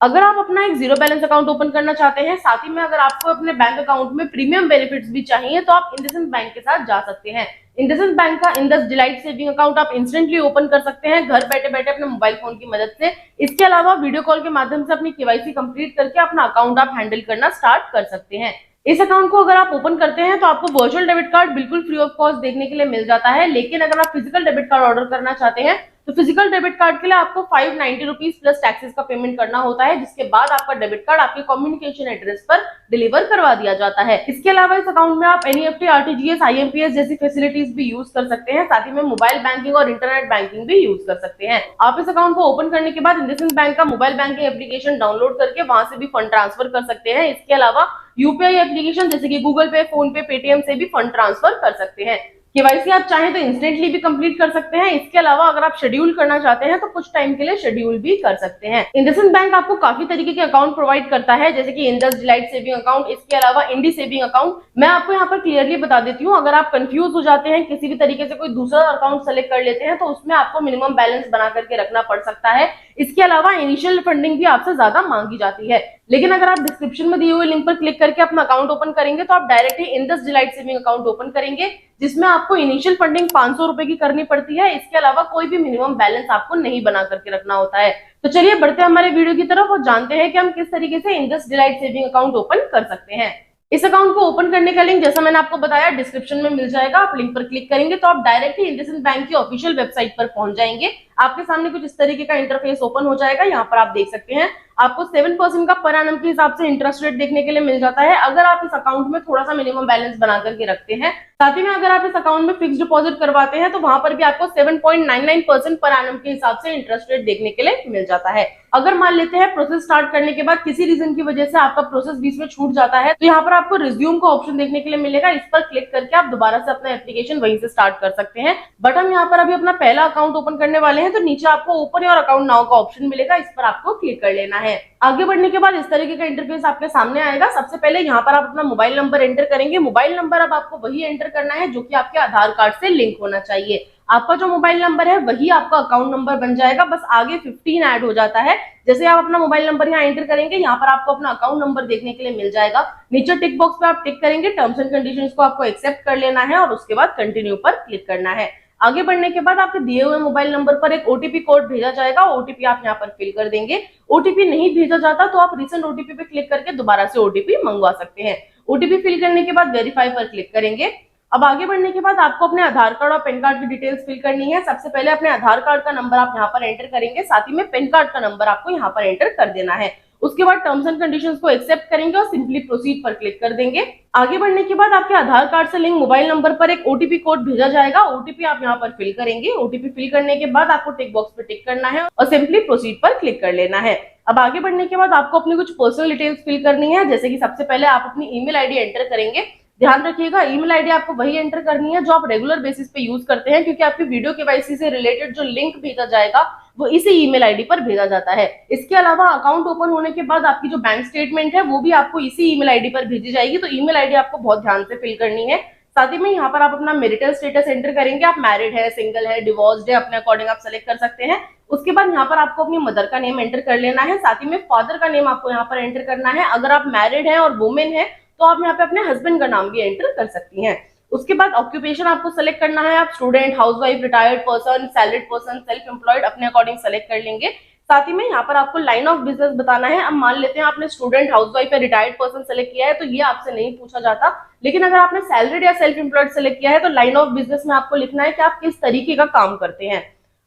अगर आप अपना एक जीरो बैलेंस अकाउंट ओपन करना चाहते हैं, साथ ही में अगर आपको अपने बैंक अकाउंट में प्रीमियम बेनिफिट्स भी चाहिए, तो आप इंडसइंड बैंक के साथ जा सकते हैं। इंडसइंड बैंक का इंडस डिलाइट सेविंग अकाउंट आप इंस्टेंटली ओपन कर सकते हैं घर बैठे बैठे अपने मोबाइल फोन की मदद से। इसके अलावा वीडियो कॉल के माध्यम से अपनी केवाईसी कंप्लीट करके अपना अकाउंट आप हैंडल करना स्टार्ट कर सकते हैं। इस अकाउंट को अगर आप ओपन करते हैं तो आपको वर्चुअल डेबिट कार्ड बिल्कुल फ्री ऑफ कॉस्ट देखने के लिए मिल जाता है, लेकिन अगर आप फिजिकल डेबिट कार्ड ऑर्डर करना चाहते हैं तो फिजिकल डेबिट कार्ड के लिए आपको 590 रुपीज प्लस टैक्सेस का पेमेंट करना होता है, जिसके बाद आपका डेबिट कार्ड आपके कम्युनिकेशन एड्रेस पर डिलीवर करवा दिया जाता है। इसके अलावा इस अकाउंट में आप एनईएफटी, आरटीजीएस, आईएमपीएस जैसी फैसिलिटीज भी यूज कर सकते हैं। साथ ही में मोबाइल बैंकिंग और इंटरनेट बैंकिंग भी यूज कर सकते हैं। आप इस अकाउंट को ओपन करने के बाद इंडसइंड बैंक का मोबाइल बैंकिंग एप्लीकेशन डाउनलोड करके वहां से भी फंड ट्रांसफर कर सकते हैं। इसके अलावा यूपीआई एप्लीकेशन जैसे कि गूगल पे, फोन पे, पेटीएम से भी फंड ट्रांसफर कर सकते हैं। केवाईसी आप चाहें तो इंस्टेंटली भी कंप्लीट कर सकते हैं। इसके अलावा अगर आप शेड्यूल करना चाहते हैं तो कुछ टाइम के लिए शेड्यूल भी कर सकते हैं। इंडसइंड बैंक आपको काफी तरीके के अकाउंट प्रोवाइड करता है, जैसे कि इंडस डिलाइट सेविंग अकाउंट, इसके अलावा इंडी सेविंग अकाउंट। मैं आपको यहाँ पर क्लियरली बता देती हूँ, अगर आप कंफ्यूज हो जाते हैं, किसी भी तरीके से कोई दूसरा अकाउंट सेलेक्ट कर लेते हैं, तो उसमें आपको मिनिमम बैलेंस बना करके रखना पड़ सकता है। इसके अलावा इनिशियल फंडिंग भी आपसे ज्यादा मांगी जाती है। लेकिन अगर आप डिस्क्रिप्शन में दिए हुए लिंक पर क्लिक करके अपना अकाउंट ओपन करेंगे तो आप directly Indus delight saving account open करेंगे, जिसमें आपको इनिशियल फंडिंग 500 रुपए की करनी पड़ती है। इसके अलावा कोई भी मिनिमम बैलेंस आपको नहीं बना करके रखना होता है। तो चलिए बढ़ते हैं हमारे वीडियो की तरफ और जानते हैं कि हम किस तरीके से Indus delight saving account open कर सकते हैं। इस अकाउंट को ओपन करने का लिंक जैसा मैंने आपको बताया डिस्क्रिप्शन में मिल जाएगा। आप लिंक पर क्लिक करेंगे तो आप डायरेक्टली इंडसइंड बैंक की ऑफिशियल वेबसाइट पर पहुंच जाएंगे। आपके सामने कुछ इस तरीके का इंटरफेस ओपन हो जाएगा। यहाँ पर आप देख सकते हैं आपको 7% का पर एनम के हिसाब से इंटरेस्ट रेट देखने के लिए मिल जाता है, अगर आप इस अकाउंट में थोड़ा सा मिनिमम बैलेंस बना करके रखते हैं। साथ ही में अगर आप इस अकाउंट में फिक्स डिपॉजिट करवाते हैं तो वहां पर भी आपको 7.99% पर एनम के हिसाब से इंटरेस्ट रेट देखने के लिए मिल जाता है। अगर मान लेते हैं प्रोसेस स्टार्ट करने के बाद किसी रीजन की वजह से आपका प्रोसेस बीच में छूट जाता है, तो यहाँ पर आपको रिज्यूम का ऑप्शन देखने के लिए मिलेगा। इस पर क्लिक करके आप दोबारा से अपना एप्लीकेशन वहीं से स्टार्ट कर सकते हैं। बट हम यहाँ पर अभी अपना पहला अकाउंट ओपन करने वाले हैं, तो नीचे आपको ओपन योर अकाउंट नाउ का ऑप्शन मिलेगा, इस पर आपको क्लिक कर लेना है। आगे बढ़ने के बाद इस तरीके का इंटरफेस आपके सामने आएगा। सबसे पहले यहाँ पर आप अपना मोबाइल नंबर एंटर करेंगे। मोबाइल नंबर अब आपको वही एंटर करना है जो कि आपके आधार कार्ड से लिंक होना चाहिए। आपका जो मोबाइल नंबर है वही आपका अकाउंट नंबर बन जाएगा, बस आगे 15 ऐड हो जाता है। जैसे आप अपना मोबाइल नंबर यहाँ एंटर करेंगे, यहाँ पर आपको अपना अकाउंट नंबर देखने के लिए मिल जाएगा। नीचे टिक बॉक्स पे आप टिक करेंगे, टर्म्स एंड कंडीशंस को आपको एक्सेप्ट कर लेना है और उसके बाद कंटिन्यू पर क्लिक करना है। आगे बढ़ने के बाद आपके दिए हुए मोबाइल नंबर पर एक ओटीपी कोड भेजा जाएगा। ओटीपी आप यहाँ पर फिल कर देंगे। ओटीपी नहीं भेजा जाता तो आप रिसेंट ओटीपी पे क्लिक करके दोबारा से ओटीपी मंगवा सकते हैं। ओटीपी फिल करने के बाद वेरीफाई पर क्लिक करेंगे। अब आगे बढ़ने के बाद आपको अपने आधार कार्ड और पैन कार्ड की डिटेल्स फिल करनी है। सबसे पहले अपने आधार कार्ड का नंबर आप यहाँ पर एंटर करेंगे, साथ ही में पैन कार्ड का नंबर आपको यहाँ पर एंटर कर देना है। उसके बाद टर्म्स एंड कंडीशंस को एक्सेप्ट करेंगे और सिंपली प्रोसीड पर क्लिक कर देंगे। आगे बढ़ने के बाद आपके आधार कार्ड से लिंक मोबाइल नंबर पर एक ओटीपी कोड भेजा जाएगा। ओटीपी आप यहाँ पर फिल करेंगे। ओटीपी फिल करने के बाद आपको टिक बॉक्स पे टिक करना है और सिंपली प्रोसीड पर क्लिक कर लेना है। अब आगे बढ़ने के बाद आपको अपनी कुछ पर्सनल डिटेल्स फिल करनी है, जैसे कि सबसे पहले आप अपनी ईमेल आईडी एंटर करेंगे। ध्यान रखिएगा ईमेल आईडी आपको वही एंटर करनी है जो आप रेगुलर बेसिस पे यूज करते हैं, क्योंकि आपकी वीडियो केवाईसी से रिलेटेड जो लिंक भेजा जाएगा वो इसी ईमेल आईडी पर भेजा जाता है। इसके अलावा अकाउंट ओपन होने के बाद आपकी जो बैंक स्टेटमेंट है वो भी आपको इसी ईमेल आईडी पर भेजी जाएगी, तो ईमेल आईडी आपको बहुत ध्यान से फिल करनी है। साथ ही में यहाँ पर आप अपना मैरिटल स्टेटस एंटर करेंगे। आप मैरिड है, सिंगल है, डिवोर्स्ड है, अपने अकॉर्डिंग आप सेलेक्ट कर सकते हैं। उसके बाद यहाँ पर आपको अपनी मदर का नेम एंटर कर लेना है। साथ ही में फादर का नेम आपको यहाँ पर एंटर करना है। अगर आप मैरिड है और वुमेन है तो आप यहाँ पे अपने हस्बैंड का नाम भी एंटर कर सकती हैं। उसके बाद ऑक्यूपेशन आपको सेलेक्ट करना है। आप student, housewife, retired person, salaried person, self employed अपने अकॉर्डिंग सेलेक्ट कर लेंगे। साथ ही में यहाँ पर आपको लाइन ऑफ बिजनेस बताना है। अब मान लेते हैं आपने स्टूडेंट, हाउसवाइफ या रिटायर्ड पर्सन सेलेक्ट किया है तो ये आपसे नहीं पूछा जाता, लेकिन अगर आपने सैलरीड या सेल्फ एम्प्लॉयड सेलेक्ट किया है तो लाइन ऑफ बिजनेस में आपको लिखना है कि आप किस तरीके का काम करते हैं।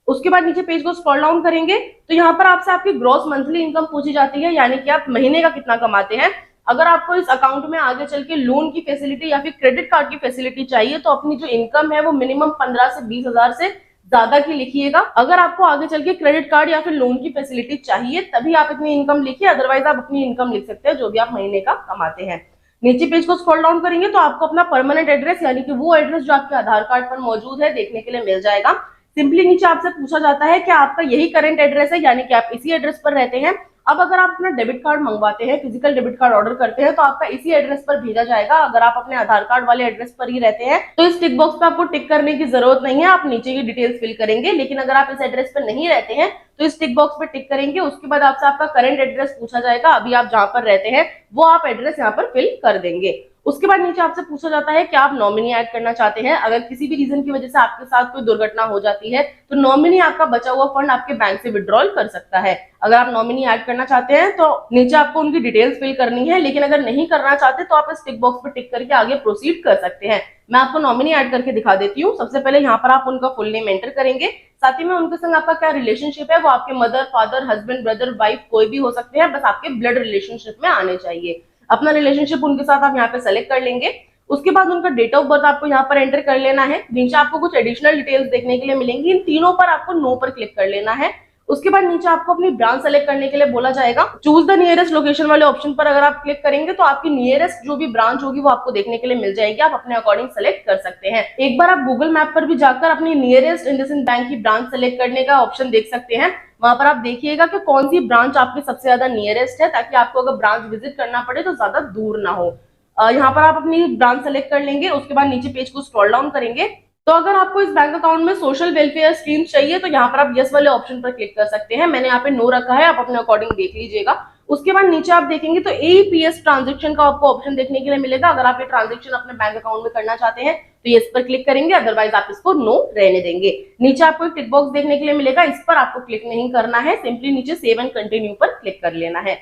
उसके बाद नीचे पेज को स्क्रॉल डाउन करेंगे तो यहाँ पर आपसे आपकी ग्रॉस मंथली इनकम पूछी जाती है, यानी कि आप महीने का कितना कमाते हैं। अगर आपको इस अकाउंट में आगे चल के लोन की फैसिलिटी या फिर क्रेडिट कार्ड की फैसिलिटी चाहिए तो अपनी जो इनकम है वो मिनिमम 15 से 20 हजार से ज्यादा की लिखिएगा। अगर आपको आगे चल के क्रेडिट कार्ड या फिर लोन की फैसिलिटी चाहिए तभी आप इतनी इनकम लिखिए, अदरवाइज आप अपनी इनकम लिख सकते हैं जो भी आप महीने का कमाते हैं। नीचे पेज को स्क्रॉल डाउन करेंगे तो आपको अपना परमानेंट एड्रेस यानी कि वो एड्रेस जो आपके आधार कार्ड पर मौजूद है देखने के लिए मिल जाएगा। सिंपली नीचे आपसे पूछा जाता है कि आपका यही करंट एड्रेस है, यानी कि आप इसी एड्रेस पर रहते हैं। अब अगर आप अपना डेबिट कार्ड मंगवाते हैं, फिजिकल डेबिट कार्ड ऑर्डर करते हैं, तो आपका इसी एड्रेस पर भेजा जाएगा। अगर आप अपने आधार कार्ड वाले एड्रेस पर ही रहते हैं तो इस टिक बॉक्स पे आपको टिक करने की जरूरत नहीं है, आप नीचे की डिटेल्स फिल करेंगे। लेकिन अगर आप इस एड्रेस पर नहीं रहते हैं तो इस टिक बॉक्स पे टिक करेंगे। उसके बाद आपसे आपका करंट एड्रेस पूछा जाएगा, अभी आप जहां पर रहते हैं वो आप एड्रेस यहाँ पर फिल कर देंगे। उसके बाद नीचे आपसे पूछा जाता है कि आप नॉमिनी ऐड करना चाहते हैं। अगर किसी भी रीजन की वजह से आपके साथ कोई दुर्घटना हो जाती है तो नॉमिनी आपका बचा हुआ फंड आपके बैंक से विड्रॉल कर सकता है। अगर आप नॉमिनी ऐड करना चाहते हैं तो नीचे आपको उनकी डिटेल्स फिल करनी है, लेकिन अगर नहीं करना चाहते तो आप इस टिक बॉक्स पर टिक करके आगे प्रोसीड कर सकते हैं। मैं आपको नॉमिनी ऐड करके दिखा देती हूँ। सबसे पहले यहाँ पर आप उनका फुल नेम एंटर करेंगे, साथ ही में उनके संग आपका क्या रिलेशनशिप है, वो आपके mother, father, husband, brother, wife कोई भी हो सकते हैं, बस आपके ब्लड रिलेशनशिप में आने चाहिए। अपना रिलेशनशिप उनके साथ आप यहाँ पे सेलेक्ट कर लेंगे। उसके बाद उनका डेट ऑफ बर्थ आपको यहाँ पर एंटर कर लेना है। नीचे आपको कुछ एडिशनल डिटेल्स देखने के लिए मिलेंगी, इन तीनों पर आपको नो पर क्लिक कर लेना है। उसके बाद नीचे आपको अपनी ब्रांच सेलेक्ट करने के लिए बोला जाएगा। चूज द नियरेस्ट लोकेशन वाले ऑप्शन पर अगर आप क्लिक करेंगे तो आपकी नियरेस्ट जो भी ब्रांच होगी वो आपको देखने के लिए मिल जाएगी, आप अपने अकॉर्डिंग सेलेक्ट कर सकते हैं। एक बार आप गूगल मैप पर भी जाकर अपनी नियरेस्ट इंडसइंड बैंक की ब्रांच सेलेक्ट करने का ऑप्शन देख सकते हैं। वहां पर आप देखिएगा कि कौन सी ब्रांच आपकी सबसे ज्यादा नियरेस्ट है, ताकि आपको अगर ब्रांच विजिट करना पड़े तो ज्यादा दूर ना हो। यहाँ पर आप अपनी ब्रांच सेलेक्ट कर लेंगे। उसके बाद नीचे पेज को स्क्रॉल डाउन करेंगे तो अगर आपको इस बैंक अकाउंट में सोशल वेलफेयर स्कीम चाहिए तो यहाँ पर आप यस वाले ऑप्शन पर क्लिक कर सकते हैं। मैंने यहाँ पे नो रखा है, आप अपने अकॉर्डिंग देख लीजिएगा। उसके बाद नीचे आप देखेंगे तो एईपीएस ट्रांजैक्शन का आपको ऑप्शन देखने के लिए मिलेगा। अगर आप ये ट्रांजैक्शन अपने बैंक अकाउंट में करना चाहते हैं तो यस पर क्लिक करेंगे, अदरवाइज आप इसको नो रहने देंगे। नीचे आपको एक टिक बॉक्स देखने के लिए मिलेगा, इस पर आपको क्लिक नहीं करना है, सिंपली नीचे सेव एंड कंटिन्यू पर क्लिक कर लेना है।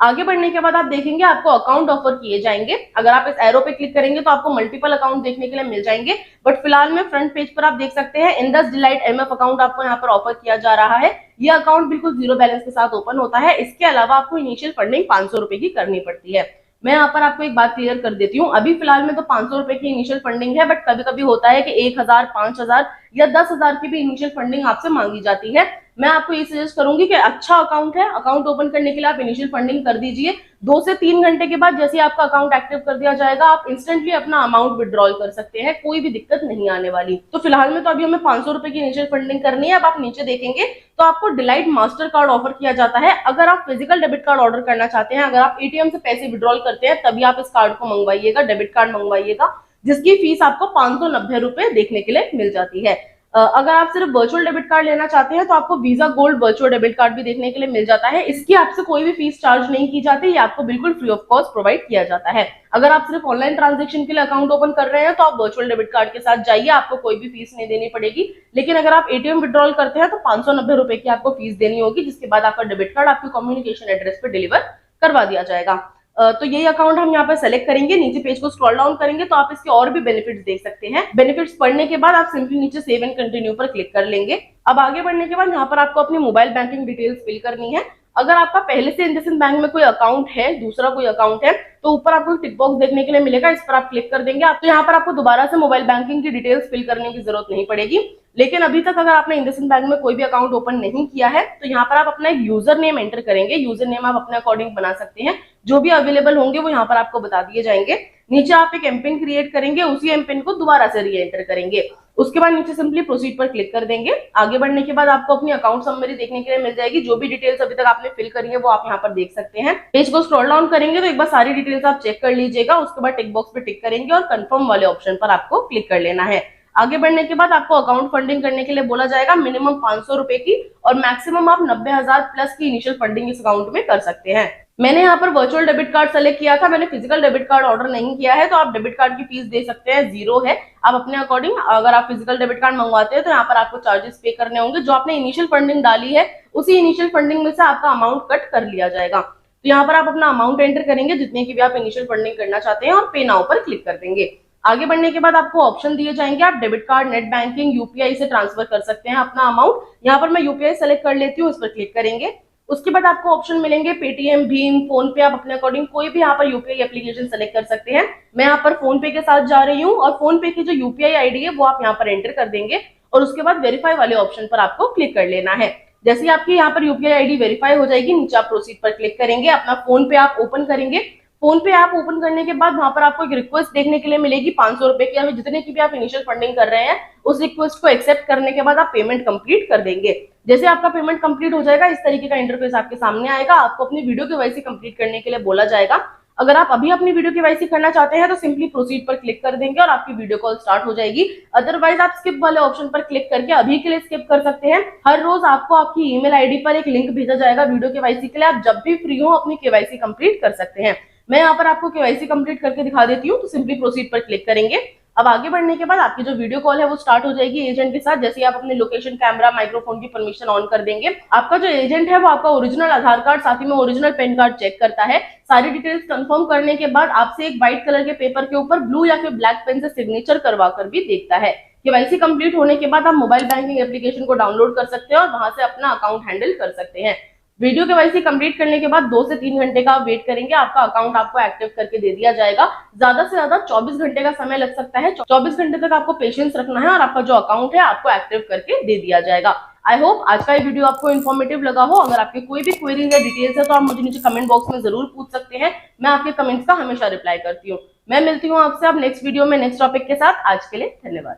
आगे बढ़ने के बाद आप देखेंगे आपको अकाउंट ऑफर किए जाएंगे। अगर आप इस एरो पे क्लिक करेंगे तो आपको मल्टीपल अकाउंट देखने के लिए मिल जाएंगे, बट फिलहाल में फ्रंट पेज पर आप देख सकते हैं इंडस डिलाइट एमएफ अकाउंट आपको यहाँ पर ऑफर किया जा रहा है। यह अकाउंट बिल्कुल जीरो बैलेंस के साथ ओपन होता है। इसके अलावा आपको इनिशियल फंडिंग 500 रुपए की करनी पड़ती है। मैं यहाँ पर आपको एक बात क्लियर कर देती हूँ, अभी फिलहाल में तो 500 रुपए की इनिशियल फंडिंग है, बट कभी कभी होता है कि 1000, 5000 या 10,000 की भी इनिशियल फंडिंग आपसे मांगी जाती है। मैं आपको ये सजेस्ट करूंगी कि अच्छा अकाउंट है, अकाउंट ओपन करने के लिए आप इनिशियल फंडिंग कर दीजिए। 2 से 3 घंटे के बाद जैसे आपका अकाउंट एक्टिव कर दिया जाएगा, आप इंस्टेंटली अपना अमाउंट विड्रॉल कर सकते हैं, कोई भी दिक्कत नहीं आने वाली। तो फिलहाल में तो अभी हमें 500 रुपए की इनिशियल फंडिंग करनी है। अब आप नीचे देखेंगे तो आपको डिलाइट मास्टर कार्ड ऑफर किया जाता है। अगर आप फिजिकल डेबिट कार्ड ऑर्डर करना चाहते हैं, अगर आप एटीएम से पैसे विड्रॉल करते हैं, तभी आप इस कार्ड को मंगवाइएगा, डेबिट कार्ड मंगवाइएगा, जिसकी फीस आपको 590 रुपए देखने के लिए मिल जाती है। अगर आप सिर्फ वर्चुअल डेबिट कार्ड लेना चाहते हैं तो आपको visa gold virtual debit card भी देखने के लिए मिल जाता है। इसकी आपसे कोई भी फीस चार्ज नहीं की जाती, ये आपको बिल्कुल फ्री ऑफ कॉस्ट प्रोवाइड किया जाता है। अगर आप सिर्फ ऑनलाइन ट्रांजैक्शन के लिए अकाउंट ओपन कर रहे हैं तो आप वर्चुअल डेबिट कार्ड के साथ जाइए, आपको कोई भी फीस नहीं देनी पड़ेगी। लेकिन अगर आप एटीएम विड्रॉल करते हैं तो 590 रुपए की आपको फीस देनी होगी, जिसके बाद आपका डेबिट कार्ड आपके कम्युनिकेशन एड्रेस पर डिलीवर करवा दिया जाएगा। तो यही अकाउंट हम यहाँ पर सेलेक्ट करेंगे। नीचे पेज को स्क्रॉल डाउन करेंगे तो आप इसके और भी बेनिफिट्स देख सकते हैं। बेनिफिट्स पढ़ने के बाद आप सिंपली नीचे सेव एंड कंटिन्यू पर क्लिक कर लेंगे। अब आगे बढ़ने के बाद यहाँ पर आपको अपनी मोबाइल बैंकिंग डिटेल्स फिल करनी है। अगर आपका पहले से इंडसइंड बैंक में कोई अकाउंट है, दूसरा कोई अकाउंट है, तो ऊपर आपको टिक बॉक्स देखने के लिए मिलेगा, इस पर आप क्लिक कर देंगे। तो यहाँ पर आपको दोबारा से मोबाइल बैंकिंग की डिटेल्स फिल करने की जरूरत नहीं पड़ेगी। लेकिन अभी तक अगर आपने इंडसइंड बैंक में कोई भी अकाउंट ओपन नहीं किया है तो यहाँ पर आप अपना एक यूजर नेम एंटर करेंगे। यूजर नेम आप अपने अकॉर्डिंग बना सकते हैं, जो भी अवेलेबल होंगे वो यहाँ पर आपको बता दिए जाएंगे। नीचे आप एक एमपिन क्रिएट करेंगे, उसी एमपिन को दोबारा से री एंटर करेंगे। उसके बाद नीचे सिंपली प्रोसीड पर क्लिक कर देंगे। आगे बढ़ने के बाद आपको अपनी अकाउंट समरी देखने के लिए मिल जाएगी। जो भी डिटेल्स अभी तक आपने फिल करी है वो आप यहाँ पर देख सकते हैं। पेज को स्क्रॉल डाउन करेंगे तो एक बार सारी डिटेल्स आप चेक कर लीजिएगा। उसके बाद टिक बॉक्स पे टिक करेंगे और कंफर्म वाले ऑप्शन पर आपको क्लिक कर लेना है। आगे बढ़ने के बाद आपको अकाउंट फंडिंग करने के लिए बोला जाएगा। मिनिमम 500 रुपए की और मैक्सिमम आप 90,000 प्लस की इनिशियल फंडिंग इस अकाउंट में कर सकते हैं। मैंने यहाँ पर वर्चुअल डेबिट कार्ड सेलेक्ट किया था, मैंने फिजिकल डेबिट कार्ड ऑर्डर नहीं किया है, तो आप डेबिट कार्ड की फीस दे सकते हैं, 0 है। आप अपने अकॉर्डिंग अगर आप फिजिकल डेबिट कार्ड मंगवाते हैं तो यहाँ पर आपको चार्जेस पे करने होंगे। जो आपने इनिशियल फंडिंग डाली है उसी इनिशियल फंडिंग में से आपका अमाउंट कट कर लिया जाएगा। तो यहाँ पर आप अपना अमाउंट एंटर करेंगे जितने की भी आप इनिशियल फंडिंग करना चाहते हैं और पे नाउ पर क्लिक कर देंगे। आगे बढ़ने के बाद आपको ऑप्शन दिए जाएंगे, आप debit card, net banking, UPI से ट्रांसफर कर सकते हैं अपना अमाउंट। यहाँ पर मैं यूपीआई सेलेक्ट कर लेती हूँ, इस पर क्लिक करेंगे। उसके बाद आपको ऑप्शन मिलेंगे पेटीएम, भीम, फोन पे। आप अपने अकॉर्डिंग कोई भी यहाँ पर यूपीआई एप्लीकेशन सेलेक्ट कर सकते हैं। मैं यहाँ पर फोन पे के साथ जा रही हूँ और फोन पे की जो यूपीआई आईडी है वो आप यहाँ पर एंटर कर देंगे और उसके बाद वेरीफाई वाले ऑप्शन पर आपको क्लिक कर लेना है। जैसे ही आपकी यहाँ पर यूपीआई आईडी वेरीफाई हो जाएगी, नीचे आप प्रोसीड पर क्लिक करेंगे, अपना फोन पे आप ओपन करेंगे। फोन पे ऐप ओपन करने के बाद वहां पर आपको एक रिक्वेस्ट देखने के लिए मिलेगी 500 रुपए की। जितने की भी आप इनिशियल फंडिंग कर रहे हैं उस रिक्वेस्ट को एक्सेप्ट करने के बाद आप पेमेंट कंप्लीट कर देंगे। जैसे आपका पेमेंट कंप्लीट हो जाएगा, इस तरीके का इंटरफेस आपके सामने आएगा। आपको अपनी वीडियो केवाईसी कंप्लीट करने के लिए बोला जाएगा। अगर आप अभी अपनी वीडियो केवाईसी करना चाहते हैं तो सिंपली प्रोसीड पर क्लिक कर देंगे और आपकी वीडियो कॉल स्टार्ट हो जाएगी। अदरवाइज आप स्किप वाले ऑप्शन पर क्लिक करके अभी के लिए स्किप कर सकते हैं। हर रोज आपको आपकी ईमेल आईडी पर एक लिंक भेजा जाएगा वीडियो केवाईसी के लिए। आप जब भी फ्री हो अपनी केवाईसी कंप्लीट कर सकते हैं। मैं यहाँ पर आपको केवाईसी कंप्लीट करके दिखा देती हूँ, तो सिंपली प्रोसीड पर क्लिक करेंगे। अब आगे बढ़ने के बाद आपकी जो वीडियो कॉल है वो स्टार्ट हो जाएगी एजेंट के साथ। जैसे आप अपने लोकेशन, कैमरा, माइक्रोफोन की परमिशन ऑन कर देंगे, आपका जो एजेंट है वो आपका ओरिजिनल आधार कार्ड साथ ही में ओरिजिनल पेन कार्ड चेक करता है। सारी डिटेल्स कंफर्म करने के बाद आपसे एक व्हाइट कलर के पेपर के ऊपर ब्लू या फिर ब्लैक पेन से सिग्नेचर करवा कर भी देखता है। केवाईसी कंप्लीट होने के बाद आप मोबाइल बैंकिंग एप्लीकेशन को डाउनलोड कर सकते हैं और वहां से अपना अकाउंट हैंडल कर सकते हैं। वीडियो केवाईसी कंप्लीट करने के बाद 2 से 3 घंटे का आप वेट करेंगे, आपका अकाउंट आपको एक्टिव करके दे दिया जाएगा। ज्यादा से ज्यादा 24 घंटे का समय लग सकता है। 24 घंटे तक आपको पेशेंस रखना है और आपका जो अकाउंट है आपको एक्टिव करके दे दिया जाएगा। आई होप आज का ये वीडियो आपको इन्फॉर्मेटिव लगा हो। अगर आपके कोई भी क्वेरीज या डिटेल्स है तो आप मुझे नीचे कमेंट बॉक्स में जरूर पूछ सकते हैं। मैं आपके कमेंट्स का हमेशा रिप्लाई करती हूँ। मैं मिलती हूँ आपसे अब नेक्स्ट वीडियो में नेक्स्ट टॉपिक के साथ। आज के लिए धन्यवाद।